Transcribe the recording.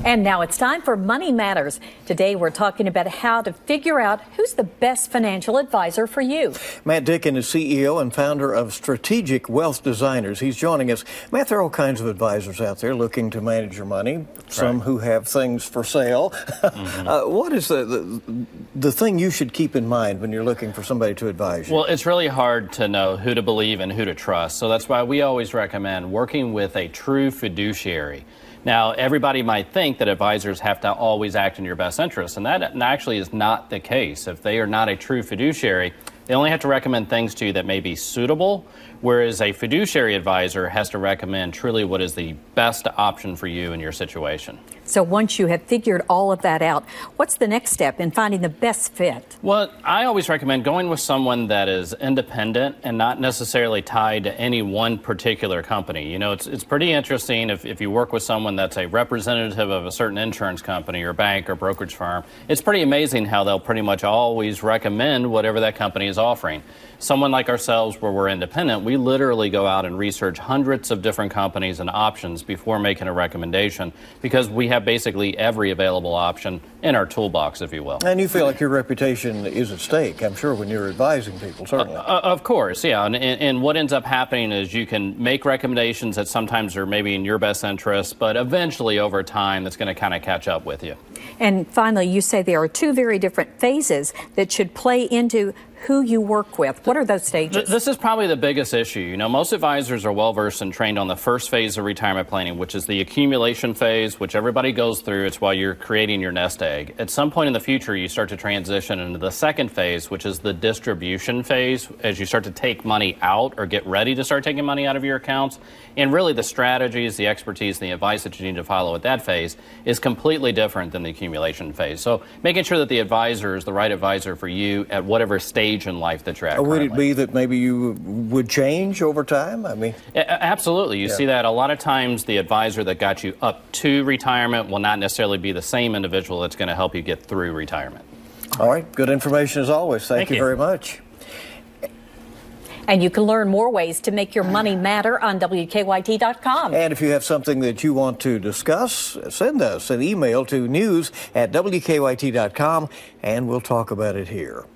And now it's time for Money Matters. Today we're talking about how to figure out who's the best financial advisor for you. Matt Dicken is CEO and founder of Strategic Wealth Designers. He's joining us. Matt, there are all kinds of advisors out there looking to manage your money, some who have things for sale. What is the thing you should keep in mind when you're looking for somebody to advise you? Well, it's really hard to know who to believe and who to trust. So that's why we always recommend working with a true fiduciary. Now, everybody might think that advisors have to always act in your best interest, and that actually is not the case. If they are not a true fiduciary, they only have to recommend things to you that may be suitable, whereas a fiduciary advisor has to recommend truly what is the best option for you in your situation. So once you have figured all of that out, what's the next step in finding the best fit? Well, I always recommend going with someone that is independent and not necessarily tied to any one particular company. You know, it's pretty interesting if you work with someone that's a representative of a certain insurance company or bank or brokerage firm. It's pretty amazing how they'll pretty much always recommend whatever that company is offering. Someone like ourselves, where we're independent, we literally go out and research hundreds of different companies and options before making a recommendation, because we have basically every available option in our toolbox, if you will. And you feel like your reputation is at stake, I'm sure, when you're advising people, certainly. Of course, yeah. And what ends up happening is you can make recommendations that sometimes are maybe in your best interest, but eventually over time that's going to kind of catch up with you. And finally, you say there are two very different phases that should play into who you work with. What are those stages? This is probably the biggest issue. You know, most advisors are well-versed and trained on the first phase of retirement planning, which is the accumulation phase, which everybody goes through. It's while you're creating your nest egg. At some point in the future, you start to transition into the second phase, which is the distribution phase, as you start to take money out or get ready to start taking money out of your accounts. And really the strategies, the expertise, and the advice that you need to follow at that phase is completely different than the accumulation phase. So making sure that the advisor is the right advisor for you at whatever stage in life that you're at Would currently. it be that maybe you would change over time? I mean, absolutely. You see that a lot of times the advisor that got you up to retirement will not necessarily be the same individual that's going to help you get through retirement. All right. Good information as always. Thank you very much. And you can learn more ways to make your money matter on WKYT.com. And if you have something that you want to discuss, send us an email to news@WKYT.com, and we'll talk about it here.